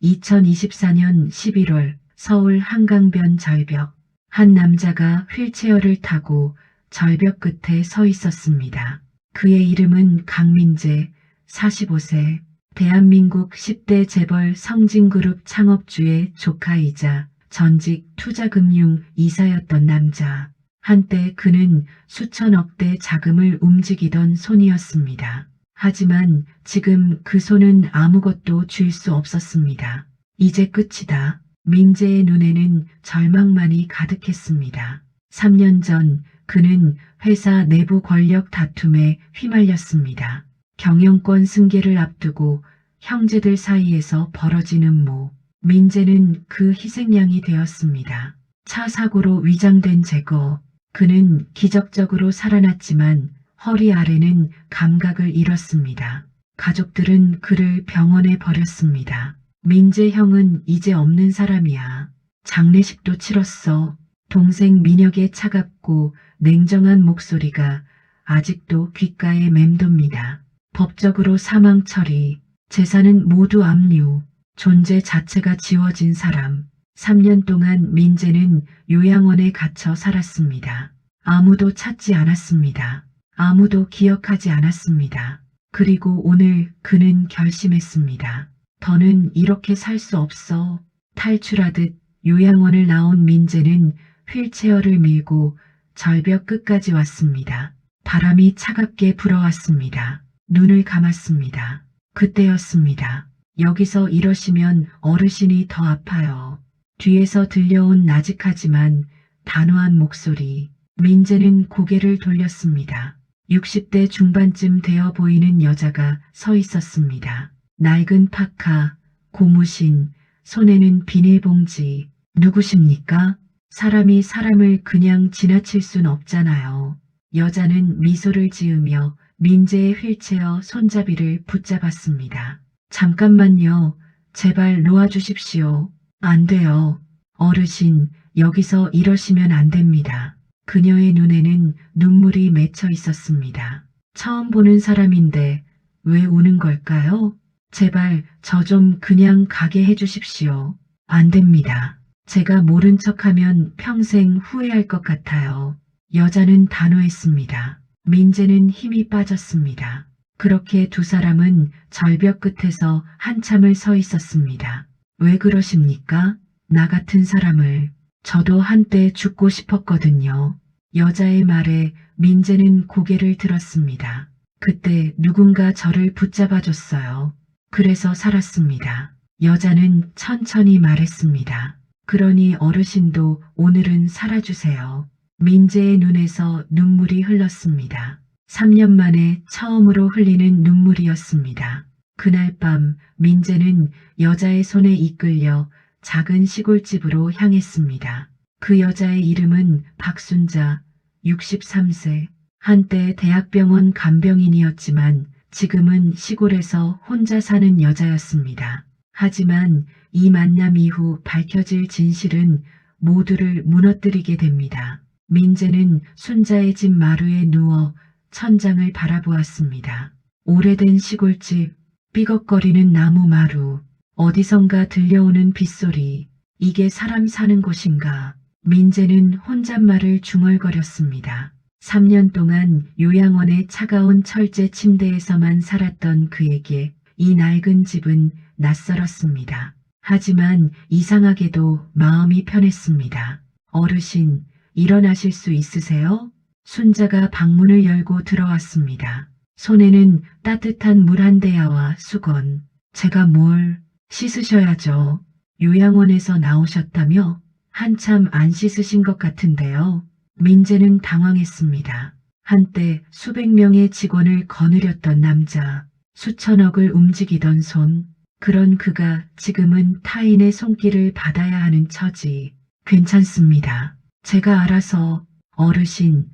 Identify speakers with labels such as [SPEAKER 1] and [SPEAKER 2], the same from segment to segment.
[SPEAKER 1] 2024년 11월 서울 한강변 절벽. 한 남자가 휠체어를 타고 절벽 끝에 서 있었습니다. 그의 이름은 강민재, 45세, 대한민국 10대 재벌 성진그룹 창업주의 조카이자 전직 투자금융 이사였던 남자. 한때 그는 수천억대 자금을 움직이던 손이었습니다. 하지만 지금 그 손은 아무것도 쥘 수 없었습니다. 이제 끝이다. 민재의 눈에는 절망만이 가득했습니다. 3년 전 그는 회사 내부 권력 다툼에 휘말렸습니다. 경영권 승계를 앞두고 형제들 사이에서 벌어진 음모. 민재는 그 희생양이 되었습니다. 차 사고로 위장된 제거. 그는 기적적으로 살아났지만 허리 아래는 감각을 잃었습니다. 가족들은 그를 병원에 버렸습니다. 민재 형은 이제 없는 사람이야. 장례식도 치렀어. 동생 민혁의 차갑고 냉정한 목소리가 아직도 귓가에 맴돕니다. 법적으로 사망 처리, 재산은 모두 압류, 존재 자체가 지워진 사람. 3년 동안 민재는 요양원에 갇혀 살았습니다. 아무도 찾지 않았습니다. 아무도 기억하지 않았습니다. 그리고 오늘 그는 결심했습니다. 더는 이렇게 살 수 없어. 탈출하듯 요양원을 나온 민재는 휠체어를 밀고 절벽 끝까지 왔습니다. 바람이 차갑게 불어왔습니다. 눈을 감았습니다. 그때였습니다. 여기서 이러시면 어르신이 더 아파요. 뒤에서 들려온 나직하지만 단호한 목소리. 민재는 고개를 돌렸습니다. 60대 중반쯤 되어 보이는 여자가 서 있었습니다. 낡은 파카, 고무신, 손에는 비닐봉지. 누구십니까? 사람이 사람을 그냥 지나칠 순 없잖아요. 여자는 미소를 지으며 민재의 휠체어 손잡이를 붙잡았습니다. 잠깐만요. 제발 놓아주십시오. 안 돼요. 어르신, 여기서 이러시면 안 됩니다. 그녀의 눈에는 눈물이 맺혀 있었습니다. 처음 보는 사람인데 왜 우는 걸까요? 제발 저 좀 그냥 가게 해주십시오. 안 됩니다. 제가 모른 척하면 평생 후회할 것 같아요. 여자는 단호했습니다. 민재는 힘이 빠졌습니다. 그렇게 두 사람은 절벽 끝에서 한참을 서 있었습니다. 왜 그러십니까? 나 같은 사람을. 저도 한때 죽고 싶었거든요. 여자의 말에 민재는 고개를 들었습니다. 그때 누군가 저를 붙잡아줬어요. 그래서 살았습니다. 여자는 천천히 말했습니다. 그러니 어르신도 오늘은 살아주세요. 민재의 눈에서 눈물이 흘렀습니다. 3년 만에 처음으로 흘리는 눈물이었습니다. 그날 밤 민재는 여자의 손에 이끌려 작은 시골집으로 향했습니다. 그 여자의 이름은 박순자, 63세. 한때 대학병원 간병인이었지만 지금은 시골에서 혼자 사는 여자였습니다. 하지만 이 만남 이후 밝혀질 진실은 모두를 무너뜨리게 됩니다. 민재는 순자의 집 마루에 누워 천장을 바라보았습니다. 오래된 시골집, 삐걱거리는 나무 마루, 어디선가 들려오는 빗소리. 이게 사람 사는 곳인가? 민재는 혼잣말을 중얼거렸습니다. 3년 동안 요양원의 차가운 철제 침대에서만 살았던 그에게 이 낡은 집은 낯설었습니다. 하지만 이상하게도 마음이 편했습니다. 어르신, 일어나실 수 있으세요? 순자가 방문을 열고 들어왔습니다. 손에는 따뜻한 물 한 대야와 수건. 제가 뭘? 씻으셔야죠. 요양원에서 나오셨다며? 한참 안 씻으신 것 같은데요. 민재는 당황했습니다. 한때 수백 명의 직원을 거느렸던 남자, 수천억을 움직이던 손, 그런 그가 지금은 타인의 손길을 받아야 하는 처지. 괜찮습니다. 제가 알아서. 어르신,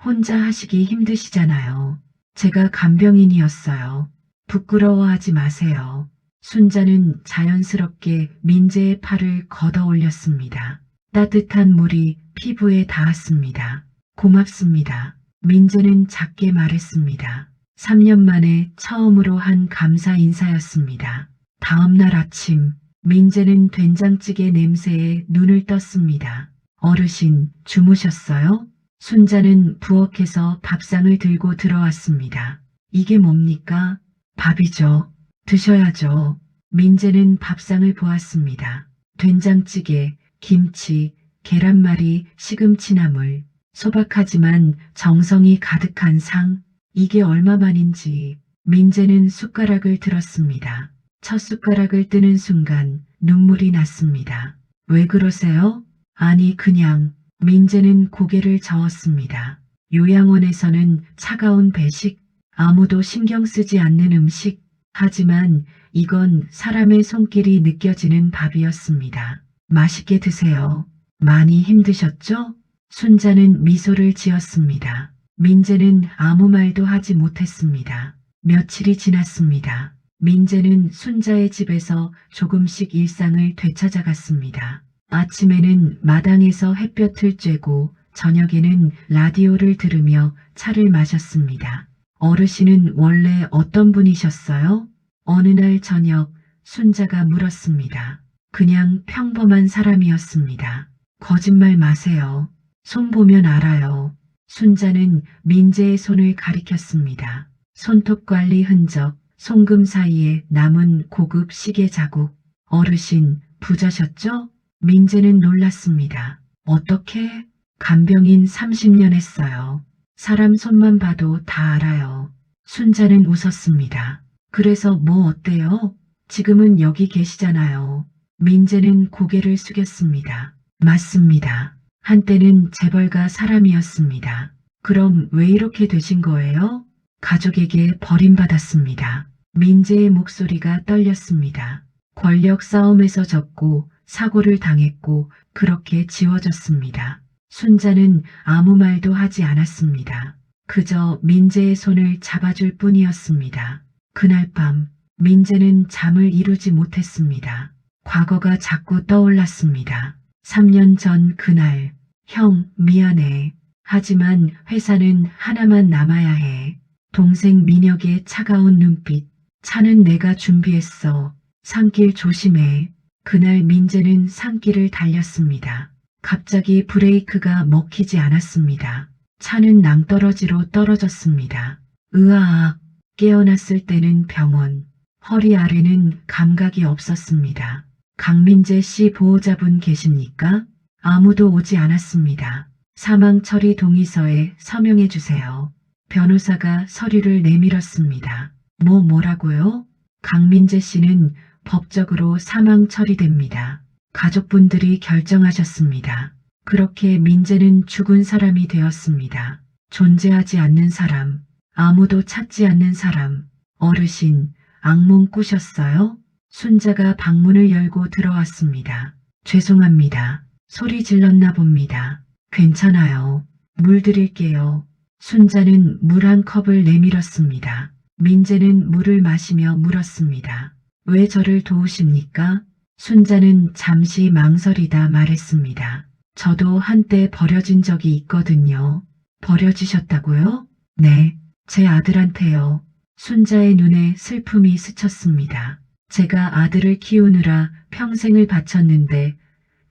[SPEAKER 1] 혼자 하시기 힘드시잖아요. 제가 간병인이었어요. 부끄러워하지 마세요. 순자는 자연스럽게 민재의 팔을 걷어 올렸습니다. 따뜻한 물이 피부에 닿았습니다. 고맙습니다. 민재는 작게 말했습니다. 3년 만에 처음으로 한 감사 인사였습니다. 다음 날 아침 민재는 된장찌개 냄새에 눈을 떴습니다. 어르신, 주무셨어요? 순자는 부엌에서 밥상을 들고 들어왔습니다. 이게 뭡니까? 밥이죠. 드셔야죠. 민재는 밥상을 보았습니다. 된장찌개, 김치, 계란말이, 시금치나물, 소박하지만 정성이 가득한 상, 이게 얼마만인지. 민재는 숟가락을 들었습니다. 첫 숟가락을 뜨는 순간 눈물이 났습니다. 왜 그러세요? 아니 그냥. 민재는 고개를 저었습니다. 요양원에서는 차가운 배식, 아무도 신경 쓰지 않는 음식, 하지만 이건 사람의 손길이 느껴지는 밥이었습니다. 맛있게 드세요. 많이 힘드셨죠? 순자는 미소를 지었습니다. 민재는 아무 말도 하지 못했습니다. 며칠이 지났습니다. 민재는 순자의 집에서 조금씩 일상을 되찾아갔습니다. 아침에는 마당에서 햇볕을 쬐고 저녁에는 라디오를 들으며 차를 마셨습니다. 어르신은 원래 어떤 분이셨어요? 어느 날 저녁 순자가 물었습니다. 그냥 평범한 사람이었습니다. 거짓말 마세요. 손 보면 알아요. 순자는 민재의 손을 가리켰습니다. 손톱 관리 흔적, 송금 사이에 남은 고급 시계 자국. 어르신, 부자셨죠? 민재는 놀랐습니다. 어떻게? 간병인 30년 했어요. 사람 손만 봐도 다 알아요. 순자는 웃었습니다. 그래서 뭐 어때요? 지금은 여기 계시잖아요. 민재는 고개를 숙였습니다. 맞습니다. 한때는 재벌가 사람이었습니다. 그럼 왜 이렇게 되신 거예요? 가족에게 버림받았습니다. 민재의 목소리가 떨렸습니다. 권력 싸움에서 졌고 사고를 당했고 그렇게 지워졌습니다. 순자는 아무 말도 하지 않았습니다. 그저 민재의 손을 잡아줄 뿐이었습니다. 그날 밤 민재는 잠을 이루지 못했습니다. 과거가 자꾸 떠올랐습니다. 3년 전 그날, 형, 미안해. 하지만 회사는 하나만 남아야 해. 동생 민혁의 차가운 눈빛. 차는 내가 준비했어. 산길 조심해. 그날 민재는 산길을 달렸습니다. 갑자기 브레이크가 먹히지 않았습니다. 차는 낭떠러지로 떨어졌습니다. 으아악, 깨어났을 때는 병원. 허리 아래는 감각이 없었습니다. 강민재 씨 보호자분 계십니까? 아무도 오지 않았습니다. 사망 처리 동의서에 서명해 주세요. 변호사가 서류를 내밀었습니다. 뭐라고요? 강민재 씨는 법적으로 사망 처리됩니다. 가족분들이 결정하셨습니다. 그렇게 민재는 죽은 사람이 되었습니다. 존재하지 않는 사람, 아무도 찾지 않는 사람. 어르신, 악몽 꾸셨어요? 순자가 방문을 열고 들어왔습니다. 죄송합니다. 소리 질렀나 봅니다. 괜찮아요. 물 드릴게요. 순자는 물 한 컵을 내밀었습니다. 민재는 물을 마시며 물었습니다. 왜 저를 도우십니까? 순자는 잠시 망설이다 말했습니다. 저도 한때 버려진 적이 있거든요. 버려지셨다고요? 네, 제 아들한테요. 순자의 눈에 슬픔이 스쳤습니다. 제가 아들을 키우느라 평생을 바쳤는데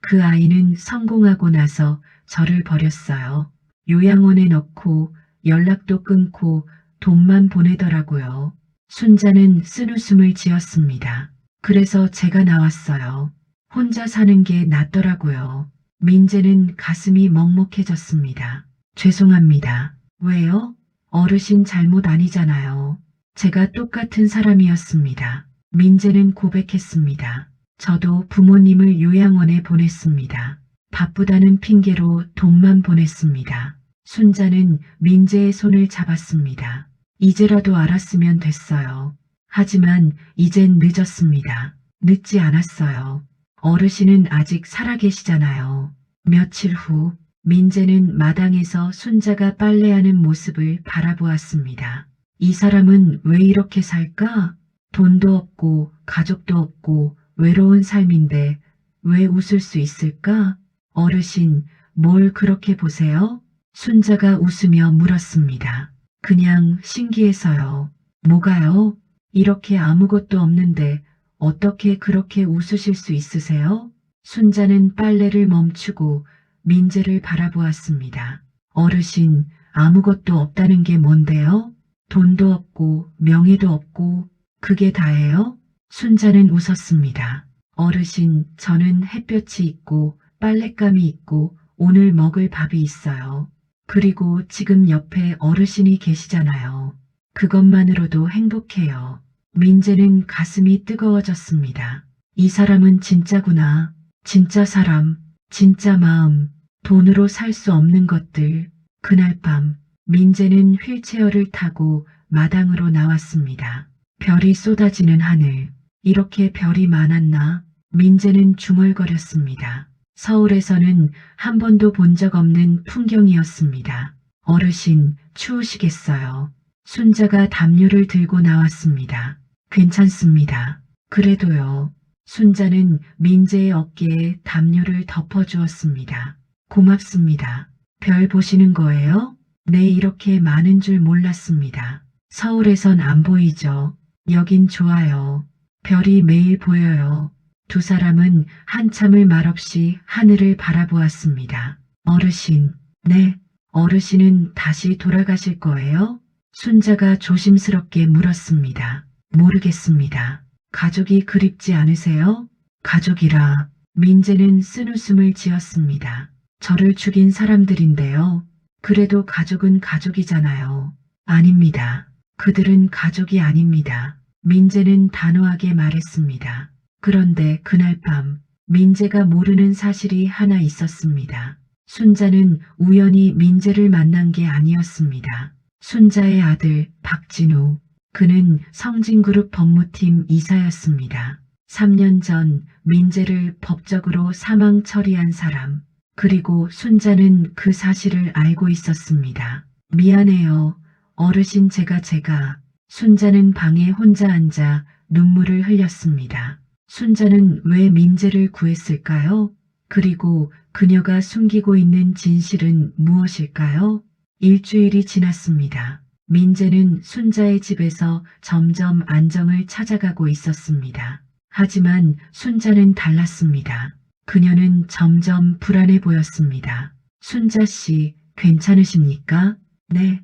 [SPEAKER 1] 그 아이는 성공하고 나서 저를 버렸어요. 요양원에 넣고 연락도 끊고 돈만 보내더라고요. 순자는 쓴웃음을 지었습니다. 그래서 제가 나왔어요. 혼자 사는 게 낫더라고요. 민재는 가슴이 먹먹해졌습니다. 죄송합니다. 왜요? 어르신 잘못 아니잖아요. 제가 똑같은 사람이었습니다. 민재는 고백했습니다. 저도 부모님을 요양원에 보냈습니다. 바쁘다는 핑계로 돈만 보냈습니다. 순자는 민재의 손을 잡았습니다. 이제라도 알았으면 됐어요. 하지만 이젠 늦었습니다. 늦지 않았어요. 어르신은 아직 살아계시잖아요. 며칠 후 민재는 마당에서 순자가 빨래하는 모습을 바라보았습니다. 이 사람은 왜 이렇게 살까? 돈도 없고 가족도 없고 외로운 삶인데 왜 웃을 수 있을까? 어르신, 뭘 그렇게 보세요? 순자가 웃으며 물었습니다. 그냥 신기해서요. 뭐가요? 이렇게 아무것도 없는데 어떻게 그렇게 웃으실 수 있으세요? 순자는 빨래를 멈추고 민재를 바라보았습니다. 어르신, 아무것도 없다는 게 뭔데요? 돈도 없고 명예도 없고 그게 다예요? 순자는 웃었습니다. 어르신, 저는 햇볕이 있고 빨랫감이 있고 오늘 먹을 밥이 있어요. 그리고 지금 옆에 어르신이 계시잖아요. 그것만으로도 행복해요. 민재는 가슴이 뜨거워졌습니다. 이 사람은 진짜구나. 진짜 사람, 진짜 마음, 돈으로 살 수 없는 것들. 그날 밤 민재는 휠체어를 타고 마당으로 나왔습니다. 별이 쏟아지는 하늘. 이렇게 별이 많았나? 민재는 중얼거렸습니다. 서울에서는 한 번도 본 적 없는 풍경이었습니다. 어르신, 추우시겠어요. 순자가 담요를 들고 나왔습니다. 괜찮습니다. 그래도요. 순자는 민재의 어깨에 담요를 덮어주었습니다. 고맙습니다. 별 보시는 거예요? 네, 이렇게 많은 줄 몰랐습니다. 서울에선 안 보이죠. 여긴 좋아요. 별이 매일 보여요. 두 사람은 한참을 말없이 하늘을 바라보았습니다. 어르신, 네, 어르신은 다시 돌아가실 거예요? 순자가 조심스럽게 물었습니다. 모르겠습니다. 가족이 그립지 않으세요? 가족이라. 민재는 쓴웃음을 지었습니다. 저를 죽인 사람들인데요. 그래도 가족은 가족이잖아요. 아닙니다. 그들은 가족이 아닙니다. 민재는 단호하게 말했습니다. 그런데 그날 밤 민재가 모르는 사실이 하나 있었습니다. 순자는 우연히 민재를 만난 게 아니었습니다. 순자의 아들 박진우. 그는 성진그룹 법무팀 이사였습니다. 3년 전 민재를 법적으로 사망 처리한 사람. 그리고 순자는 그 사실을 알고 있었습니다. 미안해요. 어르신 제가. 순자는 방에 혼자 앉아 눈물을 흘렸습니다. 순자는 왜 민재를 구했을까요? 그리고 그녀가 숨기고 있는 진실은 무엇일까요? 일주일이 지났습니다. 민재는 순자의 집에서 점점 안정을 찾아가고 있었습니다. 하지만 순자는 달랐습니다. 그녀는 점점 불안해 보였습니다. 순자 씨, 괜찮으십니까? 네,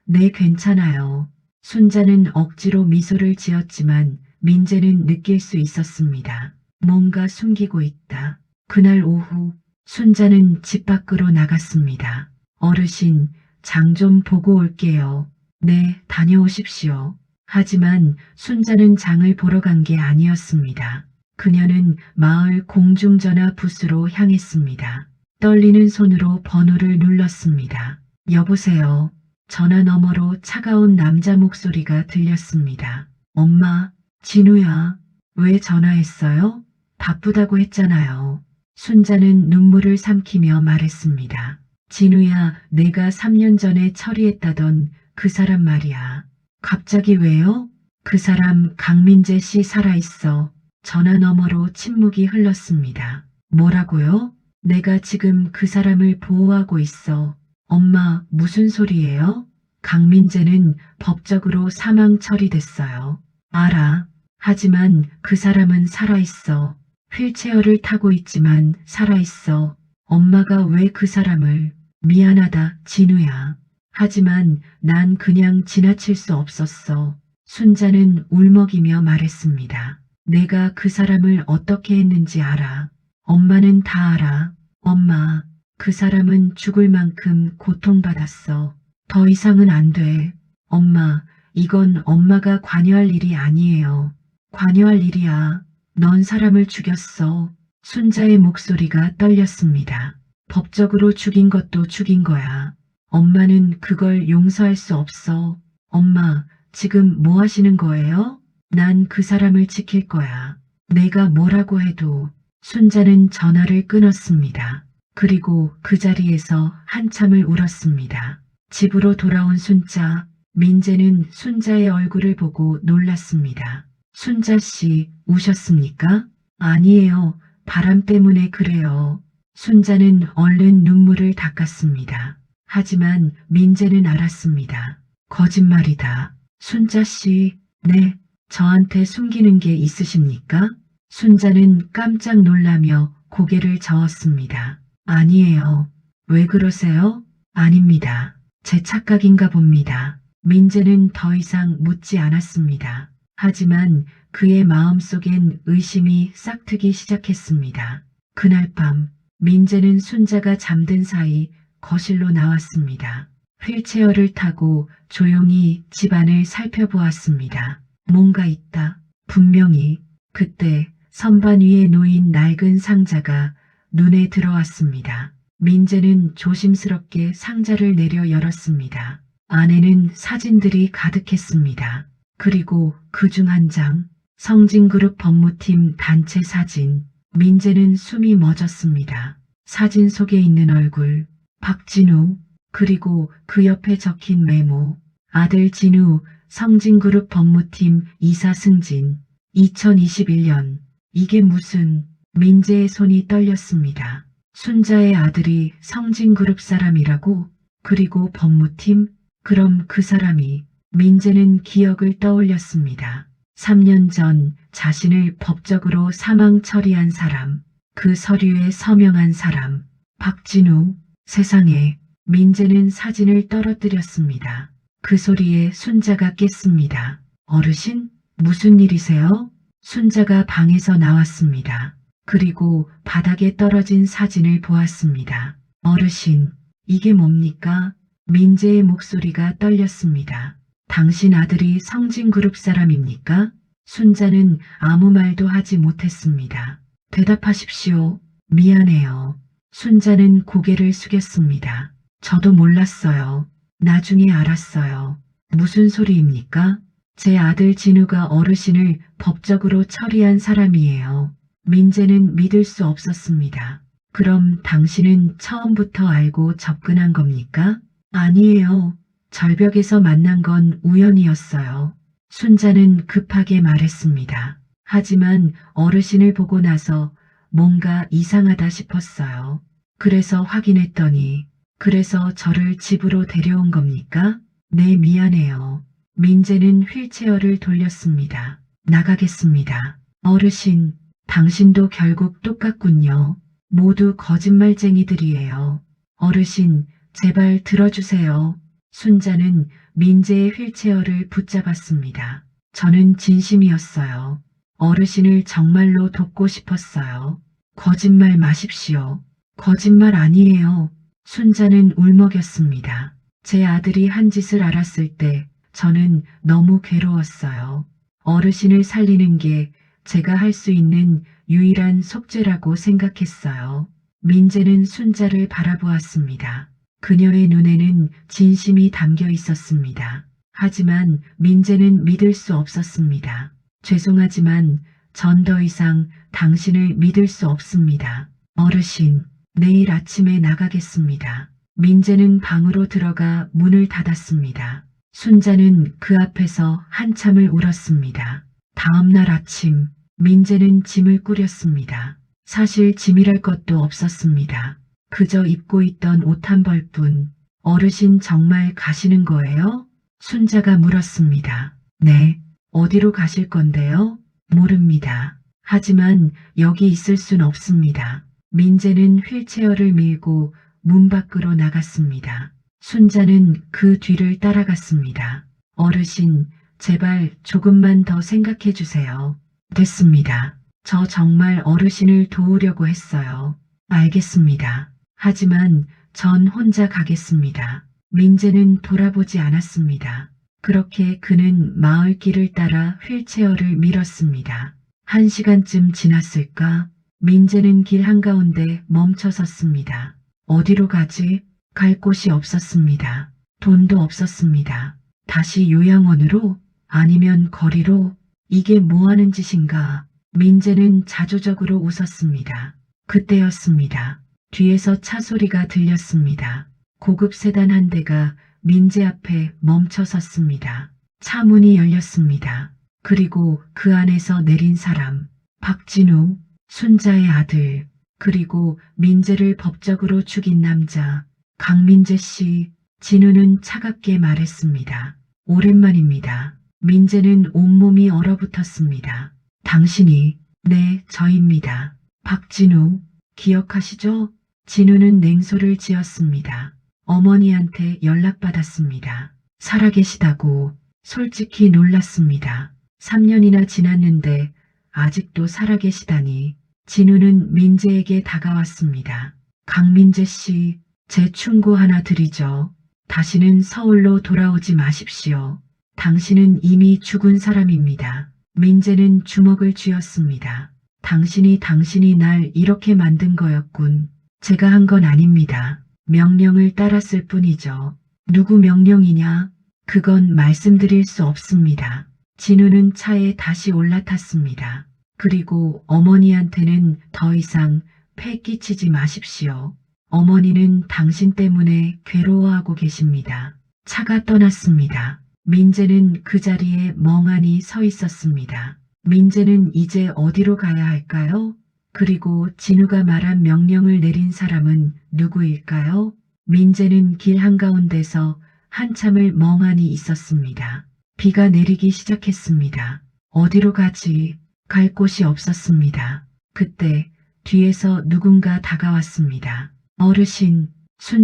[SPEAKER 1] 네, 괜찮아요. 순자는 억지로 미소를 지었지만 민재는 느낄 수 있었습니다. 뭔가 숨기고 있다. 그날 오후 순자는 집 밖으로 나갔습니다. 어르신, 장 좀 보고 올게요. 네, 다녀오십시오. 하지만 순자는 장을 보러 간 게 아니었습니다. 그녀는 마을 공중전화 부스로 향했습니다. 떨리는 손으로 번호를 눌렀습니다. 여보세요. 전화 너머로 차가운 남자 목소리가 들렸습니다. 엄마, 진우야, 왜 전화했어요? 바쁘다고 했잖아요. 순자는 눈물을 삼키며 말했습니다. 진우야, 내가 3년 전에 처리했다던 그 사람 말이야. 갑자기 왜요? 그 사람 강민재 씨 살아있어. 전화 너머로 침묵이 흘렀습니다. 뭐라고요? 내가 지금 그 사람을 보호하고 있어. 엄마, 무슨 소리예요? 강민재는 법적으로 사망 처리됐어요. 알아. 하지만 그 사람은 살아있어. 휠체어를 타고 있지만 살아있어. 엄마가 왜 그 사람을... 미안하다, 진우야. 하지만 난 그냥 지나칠 수 없었어. 순자는 울먹이며 말했습니다. 내가 그 사람을 어떻게 했는지 알아. 엄마는 다 알아. 엄마, 그 사람은 죽을 만큼 고통받았어. 더 이상은 안 돼. 엄마, 이건 엄마가 관여할 일이 아니에요. 관여할 일이야. 넌 사람을 죽였어. 순자의 목소리가 떨렸습니다. 법적으로 죽인 것도 죽인 거야. 엄마는 그걸 용서할 수 없어. 엄마, 지금 뭐 하시는 거예요? 난 그 사람을 지킬 거야. 내가 뭐라고 해도. 순자는 전화를 끊었습니다. 그리고 그 자리에서 한참을 울었습니다. 집으로 돌아온 순자, 민재는 순자의 얼굴을 보고 놀랐습니다. 순자 씨, 우셨습니까? 아니에요. 바람 때문에 그래요. 순자는 얼른 눈물을 닦았습니다. 하지만 민재는 알았습니다. 거짓말이다. 순자 씨, 네, 저한테 숨기는 게 있으십니까? 순자는 깜짝 놀라며 고개를 저었습니다. 아니에요. 왜 그러세요? 아닙니다. 제 착각인가 봅니다. 민재는 더 이상 묻지 않았습니다. 하지만 그의 마음속엔 의심이 싹트기 시작했습니다. 그날 밤 민재는 순자가 잠든 사이 거실로 나왔습니다. 휠체어를 타고 조용히 집안을 살펴보았습니다. 뭔가 있다. 분명히 그때 선반 위에 놓인 낡은 상자가 눈에 들어왔습니다. 민재는 조심스럽게 상자를 내려 열었습니다. 안에는 사진들이 가득했습니다. 그리고 그중 한 장, 성진그룹 법무팀 단체 사진. 민재는 숨이 멎었습니다. 사진 속에 있는 얼굴, 박진우, 그리고 그 옆에 적힌 메모, 아들 진우, 성진그룹 법무팀 이사 승진, 2021년. 이게 무슨... 민재의 손이 떨렸습니다. 순자의 아들이 성진그룹 사람이라고? 그리고 법무팀? 그럼 그 사람이... 민재는 기억을 떠올렸습니다. 3년 전 자신을 법적으로 사망 처리한 사람, 그 서류에 서명한 사람, 박진우. 세상에. 민재는 사진을 떨어뜨렸습니다. 그 소리에 순자가 깼습니다. 어르신? 무슨 일이세요? 순자가 방에서 나왔습니다. 그리고 바닥에 떨어진 사진을 보았습니다. 어르신, 이게 뭡니까? 민재의 목소리가 떨렸습니다. 당신 아들이 성진그룹 사람입니까? 순자는 아무 말도 하지 못했습니다. 대답하십시오. 미안해요. 순자는 고개를 숙였습니다. 저도 몰랐어요. 나중에 알았어요. 무슨 소리입니까? 제 아들 진우가 어르신을 법적으로 처리한 사람이에요. 민재는 믿을 수 없었습니다. 그럼 당신은 처음부터 알고 접근한 겁니까? 아니에요. 절벽에서 만난 건 우연이었어요. 순자는 급하게 말했습니다. 하지만 어르신을 보고 나서 뭔가 이상하다 싶었어요. 그래서 확인했더니, 그래서 저를 집으로 데려온 겁니까? 네, 미안해요. 민재는 휠체어를 돌렸습니다. 나가겠습니다. 어르신, 당신도 결국 똑같군요. 모두 거짓말쟁이들이에요. 어르신, 제발 들어주세요. 순자는 민재의 휠체어를 붙잡았습니다. 저는 진심이었어요. 어르신을 정말로 돕고 싶었어요. 거짓말 마십시오. 거짓말 아니에요. 순자는 울먹였습니다. 제 아들이 한 짓을 알았을 때 저는 너무 괴로웠어요. 어르신을 살리는 게 제가 할 수 있는 유일한 속죄라고 생각했어요. 민재는 순자를 바라보았습니다. 그녀의 눈에는 진심이 담겨 있었습니다. 하지만 민재는 믿을 수 없었습니다. 죄송하지만 전 더 이상 당신을 믿을 수 없습니다. 어르신, 내일 아침에 나가겠습니다. 민재는 방으로 들어가 문을 닫았습니다. 순자는 그 앞에서 한참을 울었습니다. 다음 날 아침, 민재는 짐을 꾸렸습니다. 사실 짐이랄 것도 없었습니다. 그저 입고 있던 옷 한 벌뿐. 어르신 정말 가시는 거예요? 순자가 물었습니다. 네. 어디로 가실 건데요? 모릅니다. 하지만 여기 있을 순 없습니다. 민재는 휠체어를 밀고 문 밖으로 나갔습니다. 순자는 그 뒤를 따라갔습니다. 어르신, 제발 조금만 더 생각해 주세요. 됐습니다. 저 정말 어르신을 도우려고 했어요. 알겠습니다. 하지만 전 혼자 가겠습니다. 민재는 돌아보지 않았습니다. 그렇게 그는 마을길을 따라 휠체어를 밀었습니다. 1시간쯤 지났을까? 민재는 길 한가운데 멈춰 섰습니다. 어디로 가지? 갈 곳이 없었습니다. 돈도 없었습니다. 다시 요양원으로? 아니면 거리로? 이게 뭐하는 짓인가? 민재는 자조적으로 웃었습니다. 그때였습니다. 뒤에서 차 소리가 들렸습니다. 고급 세단 한 대가 민재 앞에 멈춰 섰습니다. 차 문이 열렸습니다. 그리고 그 안에서 내린 사람, 박진우, 순자의 아들, 그리고 민재를 법적으로 죽인 남자, 강민재 씨. 진우는 차갑게 말했습니다. 오랜만입니다. 민재는 온몸이 얼어붙었습니다. 당신이, 네, 저입니다. 박진우, 기억하시죠? 진우는 냉소를 지었습니다. 어머니한테 연락받았습니다. 살아계시다고. 솔직히 놀랐습니다. 3년이나 지났는데 아직도 살아계시다니. 진우는 민재에게 다가왔습니다. 강민재 씨, 제 충고 하나 드리죠. 다시는 서울로 돌아오지 마십시오. 당신은 이미 죽은 사람입니다. 민재는 주먹을 쥐었습니다. 당신이 날 이렇게 만든 거였군. 제가 한 건 아닙니다. 명령을 따랐을 뿐이죠. 누구 명령이냐? 그건 말씀드릴 수 없습니다. 진우는 차에 다시 올라탔습니다. 그리고 어머니한테는 더 이상 패 끼치지 마십시오. 어머니는 당신 때문에 괴로워하고 계십니다. 차가 떠났습니다. 민재는 그 자리에 멍하니 서 있었습니다. 민재는 이제 어디로 가야 할까요? 그리고 진우가 말한 명령을 내린 사람은 누구일까요? 민재는 길 한가운데서 한참을 멍하니 있었습니다. 비가 내리기 시작했습니다. 어디로 가지? 갈 곳이 없었습니다. 그때 뒤에서 누군가 다가왔습니다. 어르신,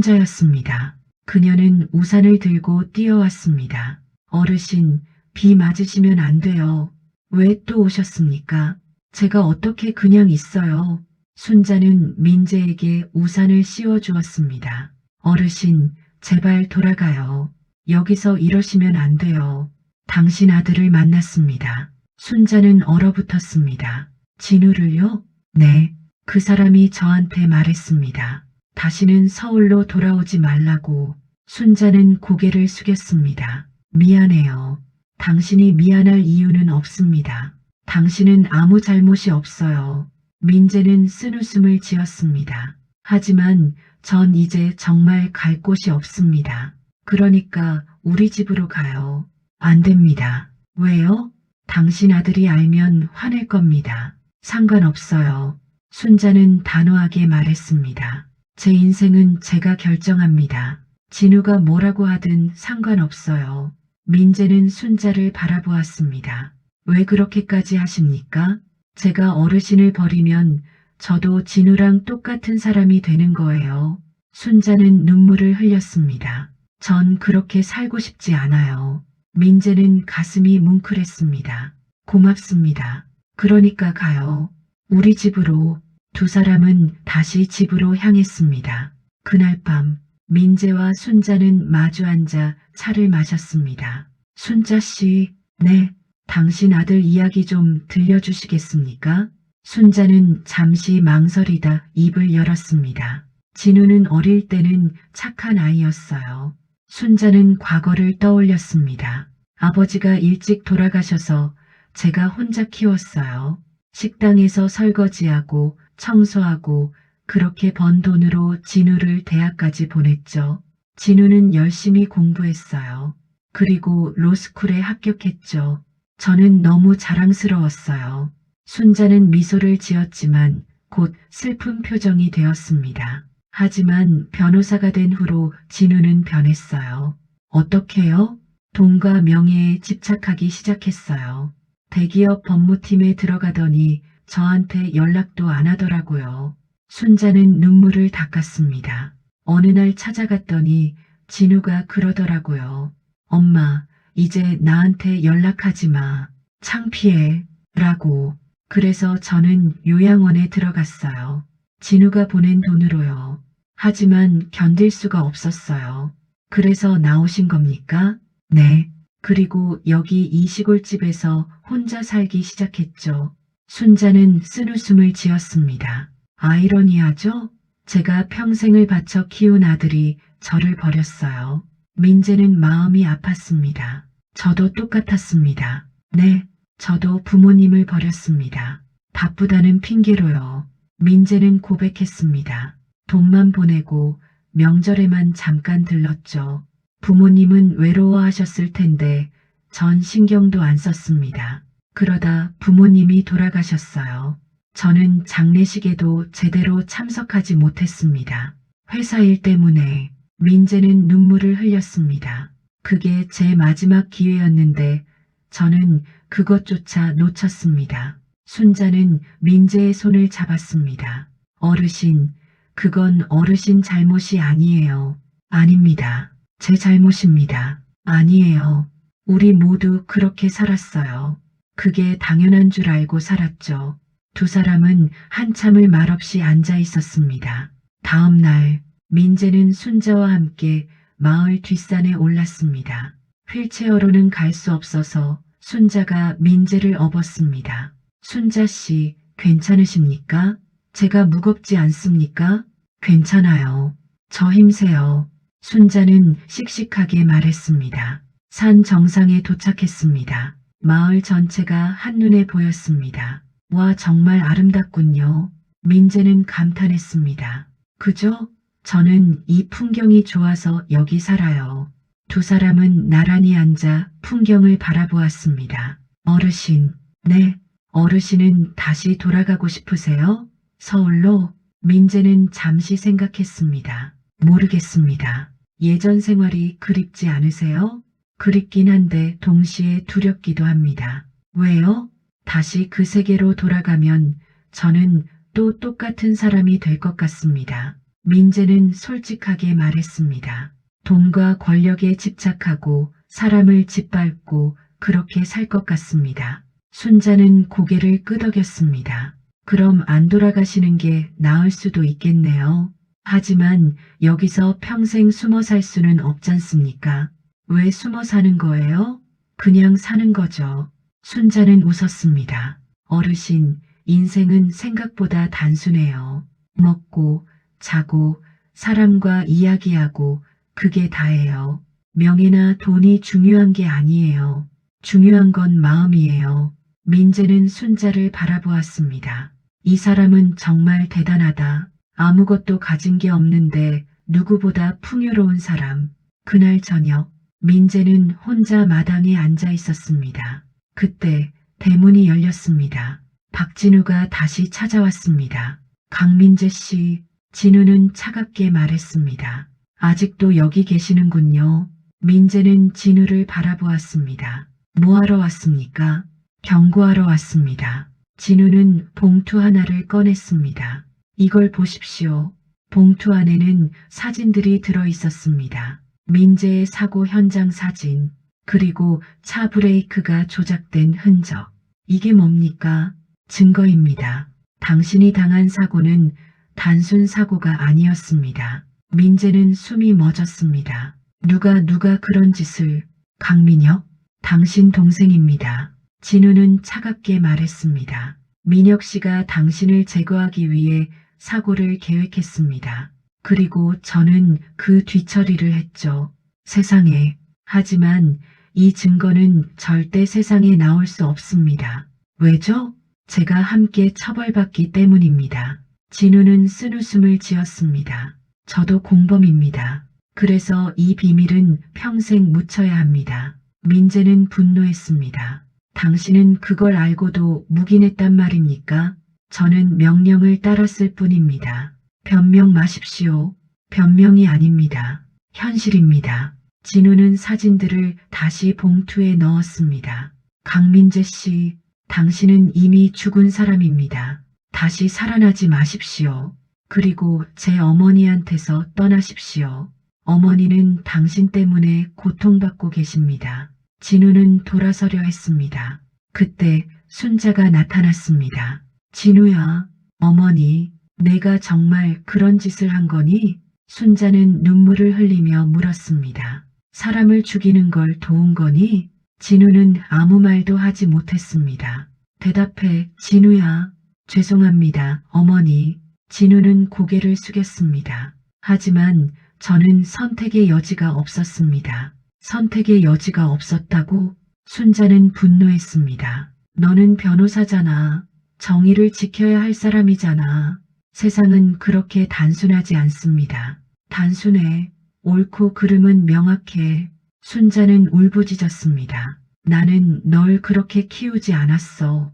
[SPEAKER 1] 순자였습니다. 그녀는 우산을 들고 뛰어왔습니다. 어르신, 비 맞으시면 안 돼요. 왜 또 오셨습니까? 제가 어떻게 그냥 있어요. 순자는 민재에게 우산을 씌워주었습니다. 어르신, 제발 돌아가요. 여기서 이러시면 안 돼요. 당신 아들을 만났습니다. 순자는 얼어붙었습니다. 진우를요? 네, 그 사람이 저한테 말했습니다. 다시는 서울로 돌아오지 말라고. 순자는 고개를 숙였습니다. 미안해요. 당신이 미안할 이유는 없습니다. 당신은 아무 잘못이 없어요. 민재는 쓴웃음을 지었습니다. 하지만 전 이제 정말 갈 곳이 없습니다. 그러니까 우리 집으로 가요. 안 됩니다. 왜요? 당신 아들이 알면 화낼 겁니다. 상관없어요. 순자는 단호하게 말했습니다. 제 인생은 제가 결정합니다. 진우가 뭐라고 하든 상관없어요. 민재는 순자를 바라보았습니다. 왜 그렇게까지 하십니까? 제가 어르신을 버리면 저도 진우랑 똑같은 사람이 되는 거예요. 순자는 눈물을 흘렸습니다. 전 그렇게 살고 싶지 않아요. 민재는 가슴이 뭉클했습니다. 고맙습니다. 그러니까 가요. 우리 집으로. 두 사람은 다시 집으로 향했습니다. 그날 밤 민재와 순자는 마주 앉아 차를 마셨습니다. 순자 씨, 네, 당신 아들 이야기 좀 들려주시겠습니까? 순자는 잠시 망설이다 입을 열었습니다. 진우는 어릴 때는 착한 아이였어요. 순자는 과거를 떠올렸습니다. 아버지가 일찍 돌아가셔서 제가 혼자 키웠어요. 식당에서 설거지하고 청소하고 그렇게 번 돈으로 진우를 대학까지 보냈죠. 진우는 열심히 공부했어요. 그리고 로스쿨에 합격했죠. 저는 너무 자랑스러웠어요. 순자는 미소를 지었지만 곧 슬픈 표정이 되었습니다. 하지만 변호사가 된 후로 진우는 변했어요. 어떻게요? 돈과 명예에 집착하기 시작했어요. 대기업 법무팀에 들어가더니 저한테 연락도 안 하더라고요. 순자는 눈물을 닦았습니다. 어느 날 찾아갔더니 진우가 그러더라고요. 엄마, 이제 나한테 연락하지 마. 창피해. 라고. 그래서 저는 요양원에 들어갔어요. 진우가 보낸 돈으로요. 하지만 견딜 수가 없었어요. 그래서 나오신 겁니까? 네. 그리고 여기 이 시골집에서 혼자 살기 시작했죠. 순자는 쓴웃음을 지었습니다. 아이러니하죠? 제가 평생을 바쳐 키운 아들이 저를 버렸어요. 민재는 마음이 아팠습니다. 저도 똑같았습니다. 네, 저도 부모님을 버렸습니다. 바쁘다는 핑계로요. 민재는 고백했습니다. 돈만 보내고 명절에만 잠깐 들렀죠. 부모님은 외로워하셨을 텐데 전 신경도 안 썼습니다. 그러다 부모님이 돌아가셨어요. 저는 장례식에도 제대로 참석하지 못했습니다. 회사 일 때문에. 민재는 눈물을 흘렸습니다. 그게 제 마지막 기회였는데 저는 그것조차 놓쳤습니다. 순자는 민재의 손을 잡았습니다. 어르신, 그건 어르신 잘못이 아니에요. 아닙니다. 제 잘못입니다. 아니에요. 우리 모두 그렇게 살았어요. 그게 당연한 줄 알고 살았죠. 두 사람은 한참을 말없이 앉아 있었습니다. 다음 날 민재는 순자와 함께 마을 뒷산에 올랐습니다. 휠체어로는 갈 수 없어서 순자가 민재를 업었습니다. 순자 씨, 괜찮으십니까? 제가 무겁지 않습니까? 괜찮아요. 저 힘세요. 순자는 씩씩하게 말했습니다. 산 정상에 도착했습니다. 마을 전체가 한눈에 보였습니다. 와, 정말 아름답군요. 민재는 감탄했습니다. 그죠? 저는 이 풍경이 좋아서 여기 살아요. 두 사람은 나란히 앉아 풍경을 바라보았습니다. 어르신, 네, 어르신은 다시 돌아가고 싶으세요? 서울로? 민재는 잠시 생각했습니다. 모르겠습니다. 예전 생활이 그립지 않으세요? 그립긴 한데 동시에 두렵기도 합니다. 왜요? 다시 그 세계로 돌아가면 저는 또 똑같은 사람이 될 것 같습니다. 민재는 솔직하게 말했습니다. 돈과 권력에 집착하고 사람을 짓밟고 그렇게 살 것 같습니다. 순자는 고개를 끄덕였습니다. 그럼 안 돌아가시는 게 나을 수도 있겠네요. 하지만 여기서 평생 숨어 살 수는 없잖습니까? 왜 숨어 사는 거예요? 그냥 사는 거죠. 순자는 웃었습니다. 어르신, 인생은 생각보다 단순해요. 먹고, 자고, 사람과 이야기하고, 그게 다예요. 명예나 돈이 중요한 게 아니에요. 중요한 건 마음이에요. 민재는 순자를 바라보았습니다. 이 사람은 정말 대단하다. 아무것도 가진 게 없는데 누구보다 풍요로운 사람. 그날 저녁, 민재는 혼자 마당에 앉아 있었습니다. 그때 대문이 열렸습니다. 박진우가 다시 찾아왔습니다. 강민재 씨, 진우는 차갑게 말했습니다. 아직도 여기 계시는군요. 민재는 진우를 바라보았습니다. 뭐하러 왔습니까? 경고하러 왔습니다. 진우는 봉투 하나를 꺼냈습니다. 이걸 보십시오. 봉투 안에는 사진들이 들어 있었습니다. 민재의 사고 현장 사진, 그리고 차 브레이크가 조작된 흔적. 이게 뭡니까? 증거입니다. 당신이 당한 사고는 단순 사고가 아니었습니다. 민재는 숨이 멎었습니다. 누가 그런 짓을... 강민혁? 당신 동생입니다. 진우는 차갑게 말했습니다. 민혁 씨가 당신을 제거하기 위해 사고를 계획했습니다. 그리고 저는 그 뒤처리를 했죠. 세상에. 하지만 이 증거는 절대 세상에 나올 수 없습니다. 왜죠? 제가 함께 처벌받기 때문입니다. 진우는 쓴웃음을 지었습니다. 저도 공범입니다. 그래서 이 비밀은 평생 묻혀야 합니다. 민재는 분노했습니다. 당신은 그걸 알고도 묵인했단 말입니까? 저는 명령을 따랐을 뿐입니다. 변명 마십시오. 변명이 아닙니다. 현실입니다. 진우는 사진들을 다시 봉투에 넣었습니다. 강민재 씨, 당신은 이미 죽은 사람입니다. 다시 살아나지 마십시오. 그리고 제 어머니한테서 떠나십시오. 어머니는 당신 때문에 고통받고 계십니다. 진우는 돌아서려 했습니다. 그때 순자가 나타났습니다. 진우야, 어머니, 내가 정말 그런 짓을 한 거니? 순자는 눈물을 흘리며 물었습니다. 사람을 죽이는 걸 도운 거니? 진우는 아무 말도 하지 못했습니다. 대답해, 진우야. 죄송합니다, 어머니. 진우는 고개를 숙였습니다. 하지만 저는 선택의 여지가 없었습니다. 선택의 여지가 없었다고? 순자는 분노했습니다. 너는 변호사잖아. 정의를 지켜야 할 사람이잖아. 세상은 그렇게 단순하지 않습니다. 단순해. 옳고 그름은 명확해. 순자는 울부짖었습니다. 나는 널 그렇게 키우지 않았어.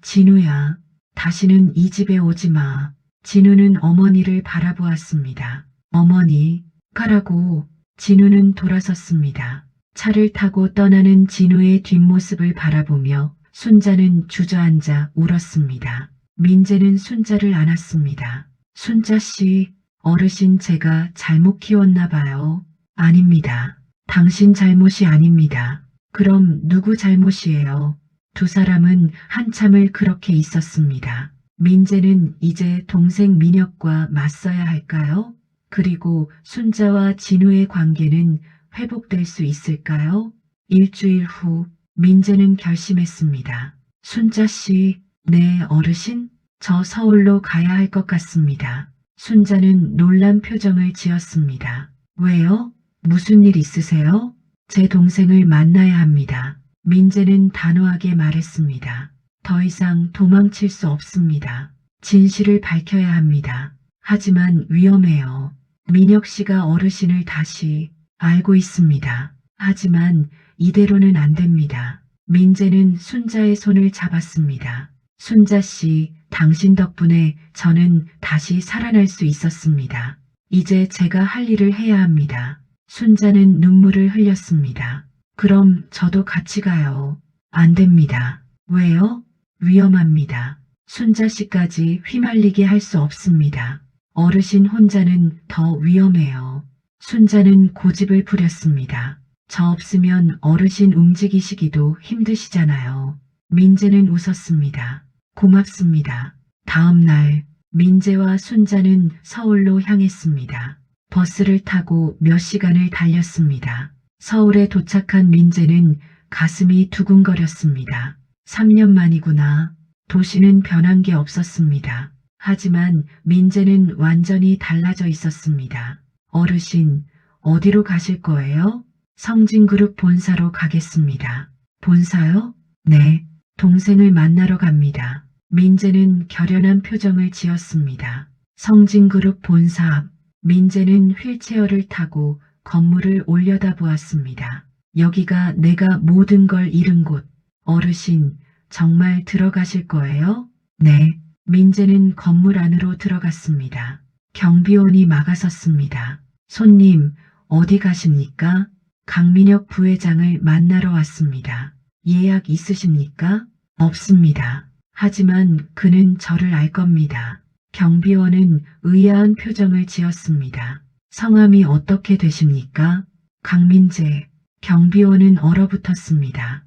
[SPEAKER 1] 진우야. 다시는 이 집에 오지 마. 진우는 어머니를 바라보았습니다. 어머니, 가라고. 진우는 돌아섰습니다. 차를 타고 떠나는 진우의 뒷모습을 바라보며 순자는 주저앉아 울었습니다. 민재는 순자를 안았습니다. 순자 씨, 어르신 제가 잘못 키웠나 봐요. 아닙니다. 당신 잘못이 아닙니다. 그럼 누구 잘못이에요? 두 사람은 한참을 그렇게 있었습니다. 민재는 이제 동생 민혁과 맞서야 할까요? 그리고 순자와 진우의 관계는 회복될 수 있을까요? 일주일 후 민재는 결심했습니다. 순자 씨, 네 어르신? 저 서울로 가야 할 것 같습니다. 순자는 놀란 표정을 지었습니다. 왜요? 무슨 일 있으세요? 제 동생을 만나야 합니다. 민재는 단호하게 말했습니다. 더 이상 도망칠 수 없습니다. 진실을 밝혀야 합니다. 하지만 위험해요. 민혁 씨가 어르신을 다시 알고 있습니다. 하지만 이대로는 안 됩니다. 민재는 순자의 손을 잡았습니다. 순자 씨, 당신 덕분에 저는 다시 살아날 수 있었습니다. 이제 제가 할 일을 해야 합니다. 순자는 눈물을 흘렸습니다. 그럼 저도 같이 가요. 안 됩니다. 왜요? 위험합니다. 순자 씨까지 휘말리게 할 수 없습니다. 어르신 혼자는 더 위험해요. 순자는 고집을 부렸습니다. 저 없으면 어르신 움직이시기도 힘드시잖아요. 민재는 웃었습니다. 고맙습니다. 다음 날 민재와 순자는 서울로 향했습니다. 버스를 타고 몇 시간을 달렸습니다. 서울에 도착한 민재는 가슴이 두근거렸습니다. 3년 만이구나. 도시는 변한 게 없었습니다. 하지만 민재는 완전히 달라져 있었습니다. 어르신, 어디로 가실 거예요? 성진그룹 본사로 가겠습니다. 본사요? 네, 동생을 만나러 갑니다. 민재는 결연한 표정을 지었습니다. 성진그룹 본사 앞, 민재는 휠체어를 타고 건물을 올려다보았습니다. 여기가 내가 모든 걸 잃은 곳. 어르신, 정말 들어가실 거예요? 네. 민재는 건물 안으로 들어갔습니다. 경비원이 막아섰습니다. 손님, 어디 가십니까? 강민혁 부회장을 만나러 왔습니다. 예약 있으십니까? 없습니다. 하지만 그는 저를 알 겁니다. 경비원은 의아한 표정을 지었습니다. 성함이 어떻게 되십니까? 강민재. 경비원은 얼어붙었습니다.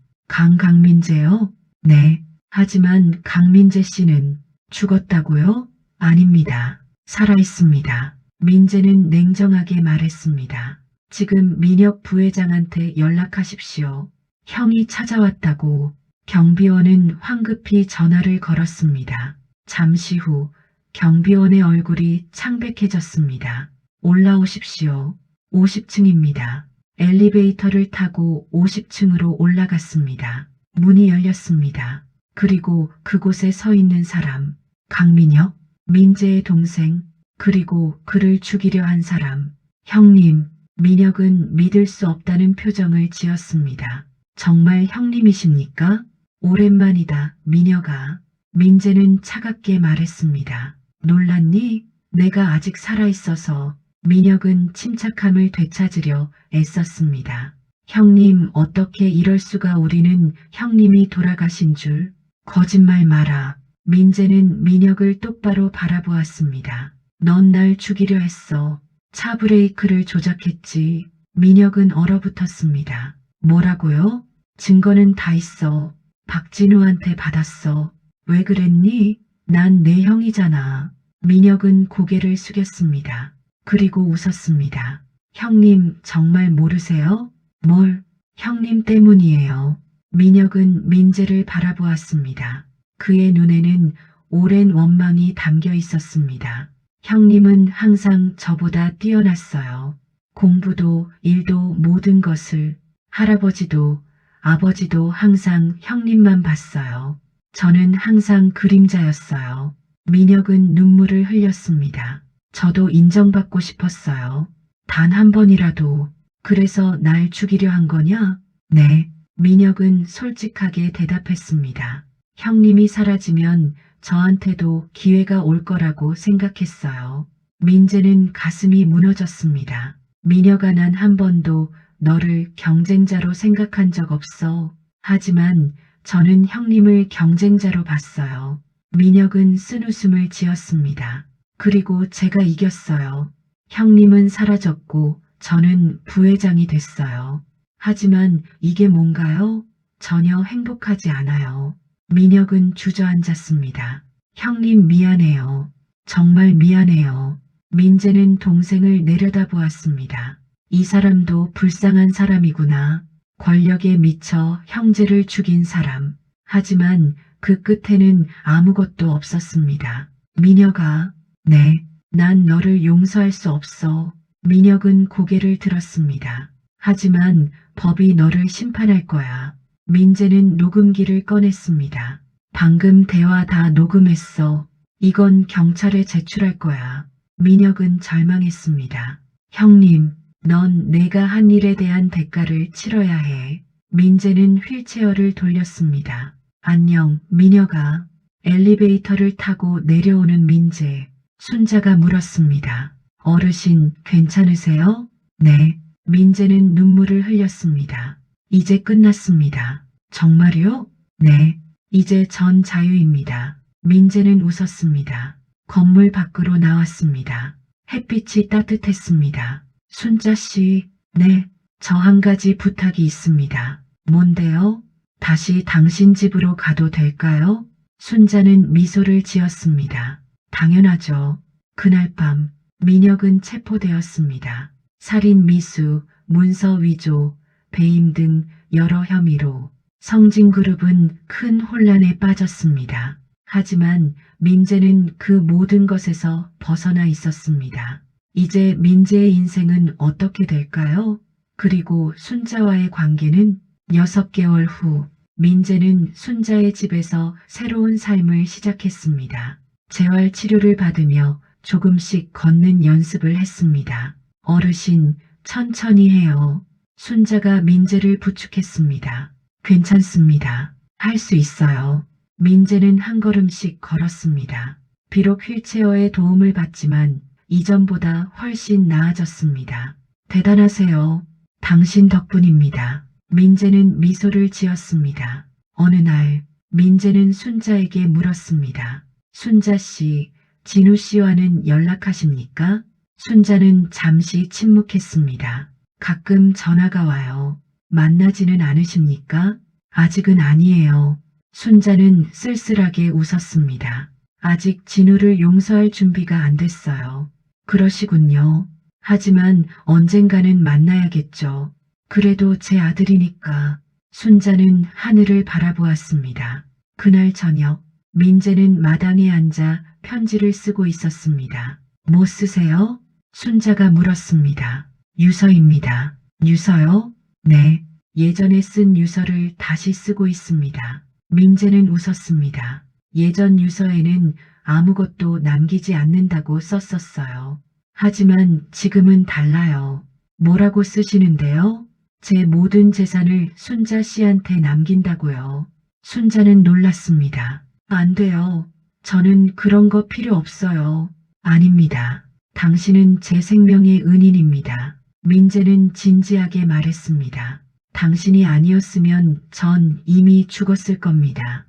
[SPEAKER 1] 강민재요? 네. 하지만 강민재 씨는 죽었다고요? 아닙니다. 살아있습니다. 민재는 냉정하게 말했습니다. 지금 민혁 부회장한테 연락하십시오. 형이 찾아왔다고. 경비원은 황급히 전화를 걸었습니다. 잠시 후 경비원의 얼굴이 창백해졌습니다. 올라오십시오. 50층입니다. 엘리베이터를 타고 50층으로 올라갔습니다. 문이 열렸습니다. 그리고 그곳에 서 있는 사람, 강민혁, 민재의 동생, 그리고 그를 죽이려 한 사람. 형님, 민혁은 믿을 수 없다는 표정을 지었습니다. 정말 형님이십니까? 오랜만이다, 민혁아. 민재는 차갑게 말했습니다. 놀랐니? 내가 아직 살아있어서. 민혁은 침착함을 되찾으려 애썼습니다. 형님, 어떻게 이럴 수가. 우리는 형님이 돌아가신 줄. 거짓말 마라. 민재는 민혁을 똑바로 바라보았습니다. 넌 날 죽이려 했어. 차 브레이크를 조작했지. 민혁은 얼어붙었습니다. 뭐라고요? 증거는 다 있어. 박진우한테 받았어. 왜 그랬니? 난 내 형이잖아. 민혁은 고개를 숙였습니다. 그리고 웃었습니다. 형님 정말 모르세요? 뭘? 형님 때문이에요. 민혁은 민재를 바라보았습니다. 그의 눈에는 오랜 원망이 담겨 있었습니다. 형님은 항상 저보다 뛰어났어요. 공부도 일도 모든 것을. 할아버지도 아버지도 항상 형님만 봤어요. 저는 항상 그림자였어요. 민혁은 눈물을 흘렸습니다. 저도 인정받고 싶었어요. 단 한 번이라도. 그래서 날 죽이려 한 거냐? 네. 민혁은 솔직하게 대답했습니다. 형님이 사라지면 저한테도 기회가 올 거라고 생각했어요. 민재는 가슴이 무너졌습니다. 민혁아, 난 한 번도 너를 경쟁자로 생각한 적 없어. 하지만 저는 형님을 경쟁자로 봤어요. 민혁은 쓴웃음을 지었습니다. 그리고 제가 이겼어요. 형님은 사라졌고 저는 부회장이 됐어요. 하지만 이게 뭔가요? 전혀 행복하지 않아요. 민혁은 주저앉았습니다. 형님 미안해요. 정말 미안해요. 민재는 동생을 내려다보았습니다. 이 사람도 불쌍한 사람이구나. 권력에 미쳐 형제를 죽인 사람. 하지만 그 끝에는 아무것도 없었습니다. 민혁아, 네, 난 너를 용서할 수 없어. 민혁은 고개를 들었습니다. 하지만 법이 너를 심판할 거야. 민재는 녹음기를 꺼냈습니다. 방금 대화 다 녹음했어. 이건 경찰에 제출할 거야. 민혁은 절망했습니다. 형님, 넌 내가 한 일에 대한 대가를 치러야 해. 민재는 휠체어를 돌렸습니다. 안녕, 민혁아. 엘리베이터를 타고 내려오는 민재. 순자가 물었습니다. 어르신, 괜찮으세요? 네. 민재는 눈물을 흘렸습니다. 이제 끝났습니다. 정말요? 네. 이제 전 자유입니다. 민재는 웃었습니다. 건물 밖으로 나왔습니다. 햇빛이 따뜻했습니다. 순자 씨, 네, 저 한 가지 부탁이 있습니다. 뭔데요? 다시 당신 집으로 가도 될까요? 순자는 미소를 지었습니다. 당연하죠. 그날 밤, 민혁은 체포되었습니다. 살인 미수, 문서 위조, 배임 등 여러 혐의로 성진그룹은 큰 혼란에 빠졌습니다. 하지만 민재는 그 모든 것에서 벗어나 있었습니다. 이제 민재의 인생은 어떻게 될까요? 그리고 순자와의 관계는 6개월 후 민재는 순자의 집에서 새로운 삶을 시작했습니다. 재활 치료를 받으며 조금씩 걷는 연습을 했습니다. 어르신, 천천히 해요. 순자가 민재를 부축했습니다. 괜찮습니다. 할 수 있어요. 민재는 한 걸음씩 걸었습니다. 비록 휠체어의 도움을 받지만 이전보다 훨씬 나아졌습니다. 대단하세요. 당신 덕분입니다. 민재는 미소를 지었습니다. 어느 날 민재는 순자에게 물었습니다. 순자 씨, 진우 씨와는 연락하십니까? 순자는 잠시 침묵했습니다. 가끔 전화가 와요. 만나지는 않으십니까? 아직은 아니에요. 순자는 쓸쓸하게 웃었습니다. 아직 진우를 용서할 준비가 안 됐어요. 그러시군요. 하지만 언젠가는 만나야겠죠. 그래도 제 아들이니까. 순자는 하늘을 바라보았습니다. 그날 저녁, 민재는 마당에 앉아 편지를 쓰고 있었습니다. 뭐 쓰세요? 순자가 물었습니다. 유서입니다. 유서요? 네. 예전에 쓴 유서를 다시 쓰고 있습니다. 민재는 웃었습니다. 예전 유서에는 아무것도 남기지 않는다고 썼었어요. 하지만 지금은 달라요. 뭐라고 쓰시는데요? 제 모든 재산을 순자 씨한테 남긴다고요. 순자는 놀랐습니다. 안 돼요. 저는 그런 거 필요 없어요. 아닙니다. 당신은 제 생명의 은인입니다. 민재는 진지하게 말했습니다. 당신이 아니었으면 전 이미 죽었을 겁니다.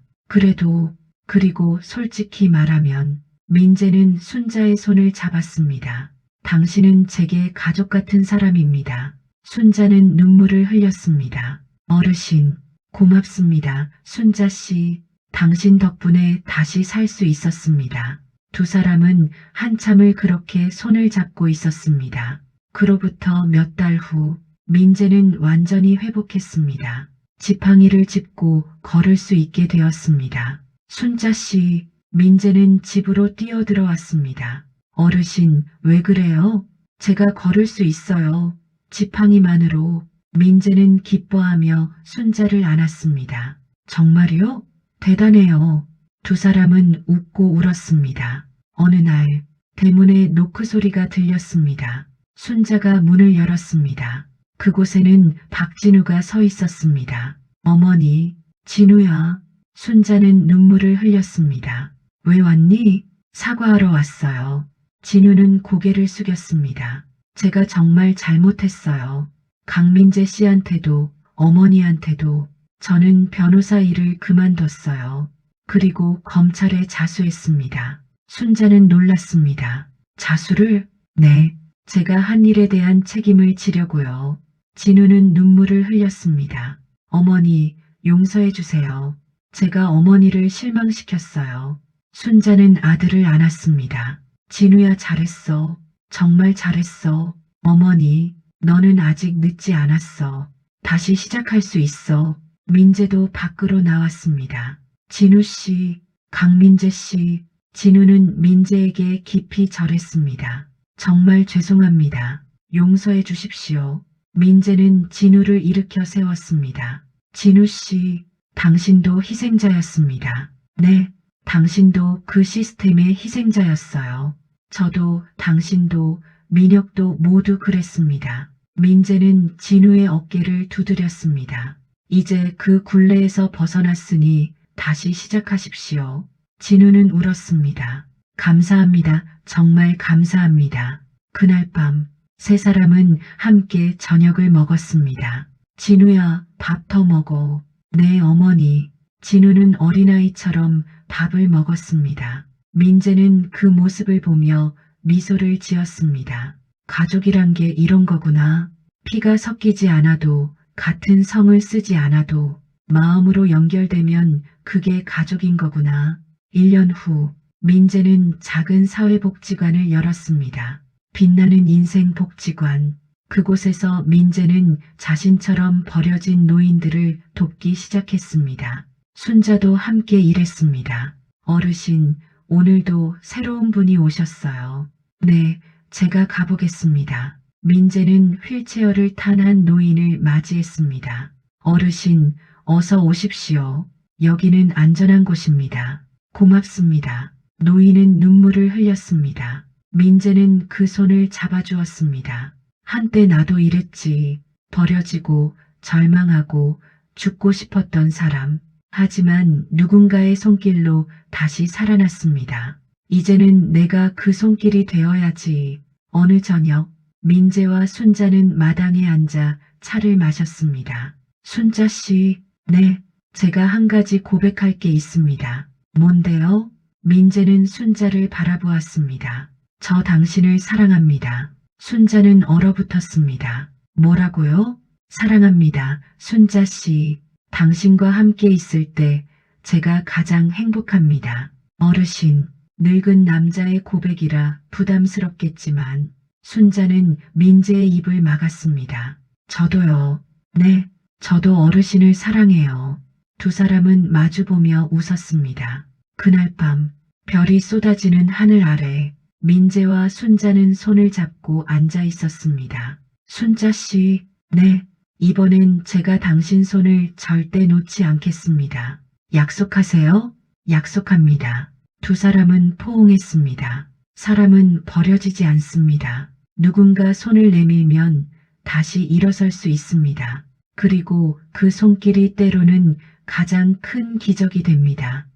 [SPEAKER 1] 그리고 솔직히 말하면 민재는 순자의 손을 잡았습니다. 당신은 제게 가족 같은 사람입니다. 순자는 눈물을 흘렸습니다. 어르신, 고맙습니다. 순자 씨, 당신 덕분에 다시 살 수 있었습니다. 두 사람은 한참을 그렇게 손을 잡고 있었습니다. 그로부터 몇 달 후, 민재는 완전히 회복했습니다. 지팡이를 짚고 걸을 수 있게 되었습니다. 순자 씨, 민재는 집으로 뛰어들어왔습니다. 어르신, 왜 그래요? 제가 걸을 수 있어요. 지팡이만으로. 민재는 기뻐하며 순자를 안았습니다. 정말요? 대단해요. 두 사람은 웃고 울었습니다. 어느 날 대문에 노크 소리가 들렸습니다. 순자가 문을 열었습니다. 그곳에는 박진우가 서 있었습니다. 어머니, 진우야. 순자는 눈물을 흘렸습니다. 왜 왔니? 사과하러 왔어요. 진우는 고개를 숙였습니다. 제가 정말 잘못했어요. 강민재 씨한테도 어머니한테도 저는 변호사 일을 그만뒀어요. 그리고 검찰에 자수했습니다. 순자는 놀랐습니다. 자수를? 네. 제가 한 일에 대한 책임을 지려고요. 진우는 눈물을 흘렸습니다. 어머니, 용서해 주세요. 제가 어머니를 실망시켰어요. 순자는 아들을 안았습니다. 진우야, 잘했어. 정말 잘했어. 어머니, 너는 아직 늦지 않았어. 다시 시작할 수 있어. 민재도 밖으로 나왔습니다. 진우 씨, 강민재 씨, 진우는 민재에게 깊이 절했습니다. 정말 죄송합니다. 용서해 주십시오. 민재는 진우를 일으켜 세웠습니다. 진우 씨, 당신도 희생자였습니다. 네, 당신도 그 시스템의 희생자였어요. 저도, 당신도, 민혁도 모두 그랬습니다. 민재는 진우의 어깨를 두드렸습니다. 이제 그 굴레에서 벗어났으니 다시 시작하십시오. 진우는 울었습니다. 감사합니다. 정말 감사합니다. 그날 밤 세 사람은 함께 저녁을 먹었습니다. 진우야, 밥 더 먹어. 네, 어머니. 진우는 어린아이처럼 밥을 먹었습니다. 민재는 그 모습을 보며 미소를 지었습니다. 가족이란 게 이런 거구나. 피가 섞이지 않아도, 같은 성을 쓰지 않아도 마음으로 연결되면 그게 가족인 거구나. 1년 후 민재는 작은 사회복지관을 열었습니다. 빛나는 인생복지관. 그곳에서 민재는 자신처럼 버려진 노인들을 돕기 시작했습니다. 순자도 함께 일했습니다. 어르신, 오늘도 새로운 분이 오셨어요. 네, 제가 가보겠습니다. 민재는 휠체어를 탄 한 노인을 맞이했습니다. 어르신, 어서 오십시오. 여기는 안전한 곳입니다. 고맙습니다. 노인은 눈물을 흘렸습니다. 민재는 그 손을 잡아주었습니다. 한때 나도 이랬지. 버려지고 절망하고 죽고 싶었던 사람. 하지만 누군가의 손길로 다시 살아났습니다. 이제는 내가 그 손길이 되어야지. 어느 저녁 민재와 순자는 마당에 앉아 차를 마셨습니다. 순자 씨, 네, 제가 한 가지 고백할 게 있습니다. 뭔데요? 민재는 순자를 바라보았습니다. 저 당신을 사랑합니다. 순자는 얼어붙었습니다. 뭐라고요? 사랑합니다. 순자 씨, 당신과 함께 있을 때 제가 가장 행복합니다. 어르신, 늙은 남자의 고백이라 부담스럽겠지만 순자는 민재의 입을 막았습니다. 저도요. 네, 저도 어르신을 사랑해요. 두 사람은 마주보며 웃었습니다. 그날 밤 별이 쏟아지는 하늘 아래 민재와 순자는 손을 잡고 앉아 있었습니다. 순자 씨, 네, 이번엔 제가 당신 손을 절대 놓지 않겠습니다. 약속하세요? 약속합니다. 두 사람은 포옹했습니다. 사람은 버려지지 않습니다. 누군가 손을 내밀면 다시 일어설 수 있습니다. 그리고 그 손길이 때로는 가장 큰 기적이 됩니다.